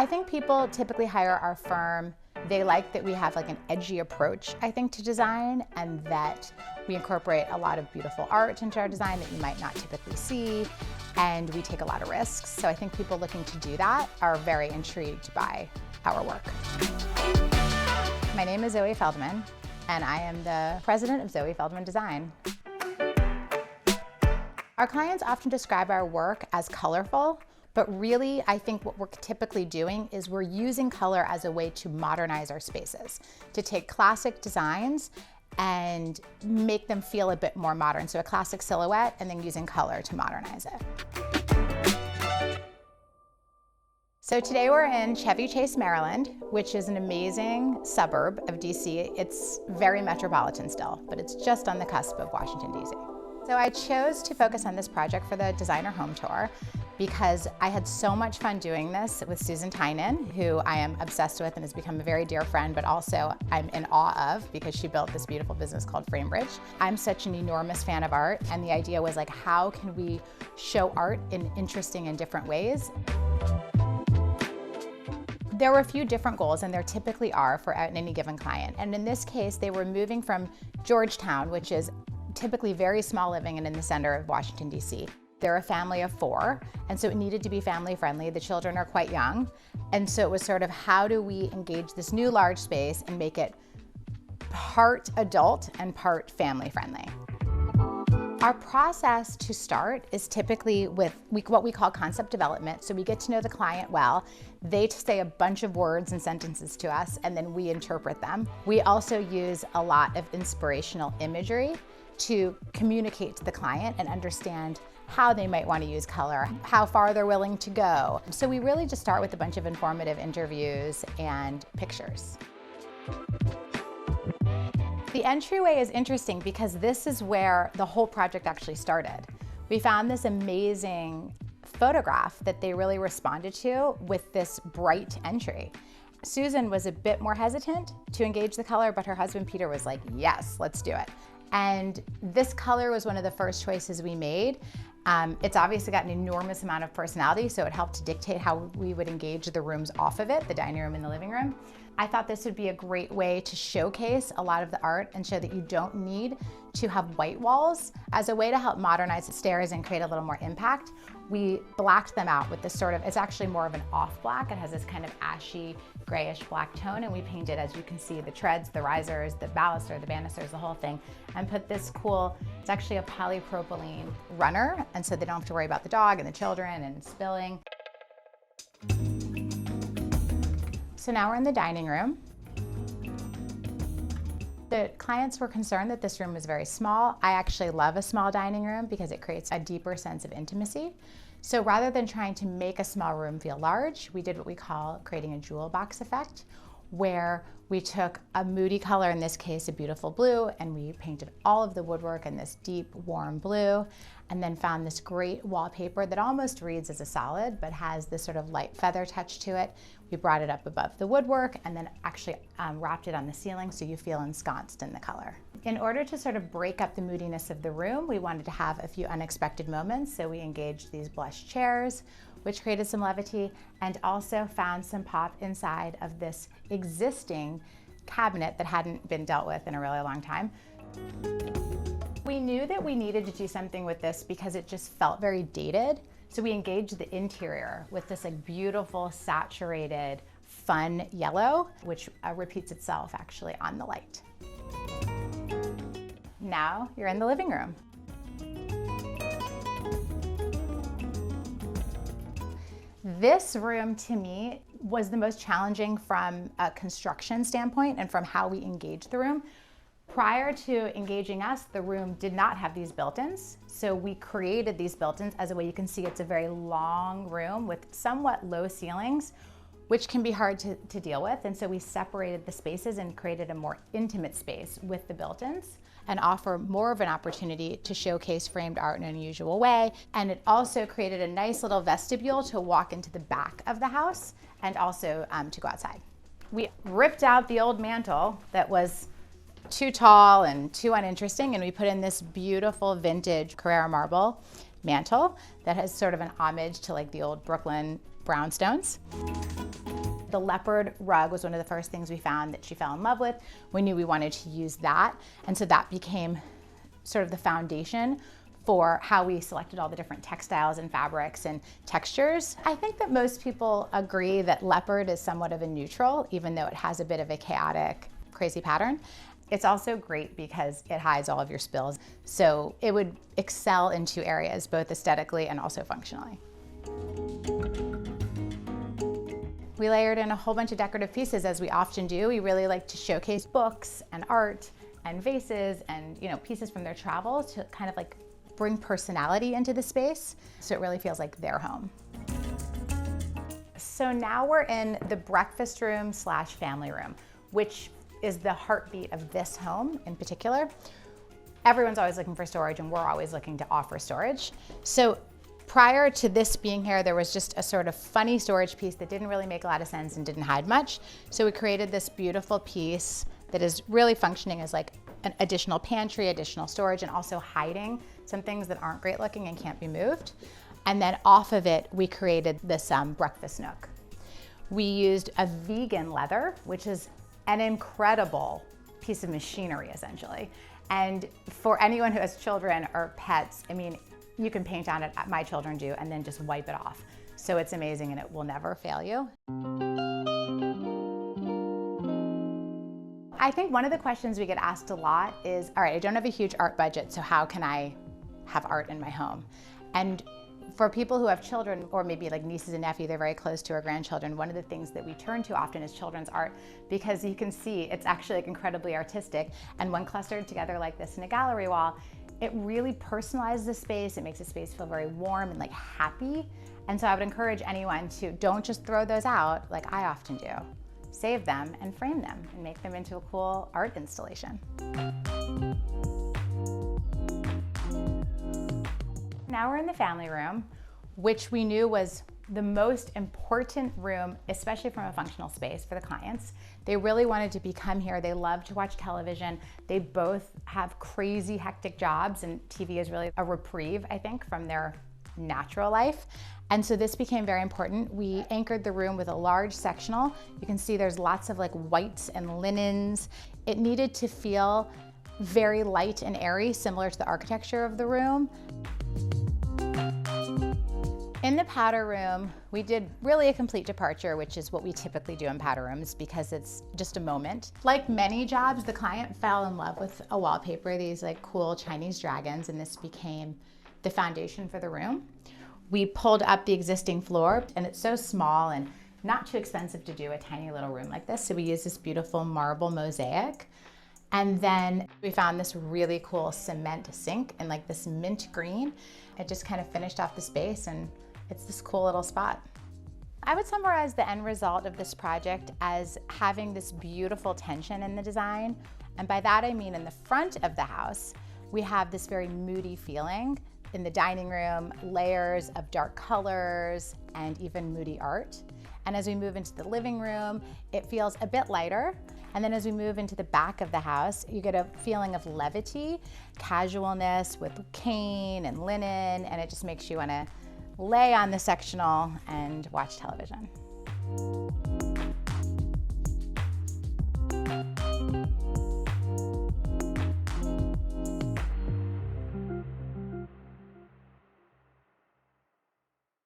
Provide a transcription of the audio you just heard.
I think people typically hire our firm. They like that we have like an edgy approach, I think, to design, and that we incorporate a lot of beautiful art into our design that you might not typically see, and we take a lot of risks. So I think people looking to do that are very intrigued by our work. My name is Zoe Feldman, and I am the president of Zoe Feldman Design. Our clients often describe our work as colorful, but really I think what we're typically doing is we're using color as a way to modernize our spaces, to take classic designs and make them feel a bit more modern. So a classic silhouette and then using color to modernize it. So today we're in Chevy Chase, Maryland, which is an amazing suburb of DC. It's very metropolitan still, but it's just on the cusp of Washington, DC. So I chose to focus on this project for the designer home tour because I had so much fun doing this with Susan Tynan, who I am obsessed with and has become a very dear friend, but also I'm in awe of because she built this beautiful business called Framebridge. I'm such an enormous fan of art, and the idea was like, how can we show art in interesting and different ways? There were a few different goals, and there typically are for any given client. And in this case, they were moving from Georgetown, which is typically very small living and in the center of Washington, DC. They're a family of 4, and so it needed to be family friendly. The children are quite young, and so it was sort of how do we engage this new large space and make it part adult and part family friendly. Our process to start is typically with what we call concept development. So we get to know the client well. They say a bunch of words and sentences to us, and then we interpret them. We also use a lot of inspirational imagery to communicate to the client and understand how they might want to use color, how far they're willing to go. So we really just start with a bunch of informative interviews and pictures. The entryway is interesting because this is where the whole project actually started. We found this amazing photograph that they really responded to with this bright entry. Susan was a bit more hesitant to engage the color, but her husband Peter was like, yes, let's do it. And this color was one of the first choices we made. It's obviously got an enormous amount of personality, so it helped to dictate how we would engage the rooms off of it, the dining room and the living room. I thought this would be a great way to showcase a lot of the art and show that you don't need to have white walls. As a way to help modernize the stairs and create a little more impact, we blacked them out with this sort of, it's actually more of an off black. It has this kind of ashy, grayish black tone, and we painted, as you can see, the treads, the risers, the baluster, the banisters, the whole thing, and put this cool, it's actually a polypropylene runner, and so they don't have to worry about the dog and the children and spilling. So now we're in the dining room. The clients were concerned that this room was very small. I actually love a small dining room because it creates a deeper sense of intimacy. So rather than trying to make a small room feel large, we did what we call creating a jewel box effect, where we took a moody color, in this case a beautiful blue, and we painted all of the woodwork in this deep, warm blue, and then found this great wallpaper that almost reads as a solid, but has this sort of light feather touch to it. We brought it up above the woodwork and then actually wrapped it on the ceiling so you feel ensconced in the color. In order to sort of break up the moodiness of the room, we wanted to have a few unexpected moments, so we engaged these blush chairs, which created some levity, and also found some pop inside of this existing cabinet that hadn't been dealt with in a really long time. We knew that we needed to do something with this because it just felt very dated. So we engaged the interior with this like beautiful, saturated, fun yellow, which repeats itself actually on the light. Now you're in the living room. This room, to me, was the most challenging from a construction standpoint and from how we engaged the room. Prior to engaging us, the room did not have these built-ins, so we created these built-ins. As a way you can see, it's a very long room with somewhat low ceilings, which can be hard to deal with, and so we separated the spaces and created a more intimate space with the built-ins and offer more of an opportunity to showcase framed art in an unusual way. And it also created a nice little vestibule to walk into the back of the house and also to go outside. We ripped out the old mantel that was too tall and too uninteresting, and we put in this beautiful vintage Carrara marble mantel that has sort of an homage to like the old Brooklyn brownstones. The leopard rug was one of the first things we found that she fell in love with. We knew we wanted to use that, and so that became sort of the foundation for how we selected all the different textiles and fabrics and textures. I think that most people agree that leopard is somewhat of a neutral, even though it has a bit of a chaotic, crazy pattern. It's also great because it hides all of your spills. So it would excel in two areas, both aesthetically and also functionally. We layered in a whole bunch of decorative pieces, as we often do. We really like to showcase books and art and vases and pieces from their travels to kind of like bring personality into the space, so it really feels like their home. So now we're in the breakfast room / family room, which is the heartbeat of this home in particular. Everyone's always looking for storage, and we're always looking to offer storage. So prior to this being here, there was just a sort of funny storage piece that didn't really make a lot of sense and didn't hide much. So we created this beautiful piece that is really functioning as like an additional pantry, additional storage, and also hiding some things that aren't great looking and can't be moved. And then off of it, we created this breakfast nook. We used a vegan leather, which is an incredible piece of machinery, essentially. And for anyone who has children or pets, I mean, you can paint on it, my children do, and then just wipe it off. So it's amazing and it will never fail you. I think one of the questions we get asked a lot is, all right, I don't have a huge art budget, so how can I have art in my home? And for people who have children, or maybe like nieces and nephews, they're very close to our grandchildren, one of the things that we turn to often is children's art, because you can see it's actually like incredibly artistic. And when clustered together like this in a gallery wall, it really personalizes the space. It makes the space feel very warm and like happy. And so I would encourage anyone to don't just throw those out like I often do. Save them and frame them and make them into a cool art installation. Now we're in the family room, which we knew was the most important room, especially from a functional space for the clients. They really wanted to come here. They love to watch television. They both have crazy, hectic jobs, and TV is really a reprieve, I think, from their natural life. And so this became very important. We anchored the room with a large sectional. You can see there's lots of like whites and linens. It needed to feel very light and airy, similar to the architecture of the room. In the powder room, we did really a complete departure, which is what we typically do in powder rooms because it's just a moment. Like many jobs, the client fell in love with a wallpaper, these like cool Chinese dragons, and this became the foundation for the room. We pulled up the existing floor, and it's so small and not too expensive to do a tiny little room like this, so we used this beautiful marble mosaic. And then we found this really cool cement sink in like this mint green. It just kind of finished off the space, and it's this cool little spot. I would summarize the end result of this project as having this beautiful tension in the design. And by that I mean in the front of the house, we have this very moody feeling. In the dining room, layers of dark colors and even moody art. And as we move into the living room, it feels a bit lighter. And then as we move into the back of the house, you get a feeling of levity, casualness with cane and linen, and it just makes you want to lay on the sectional and watch television.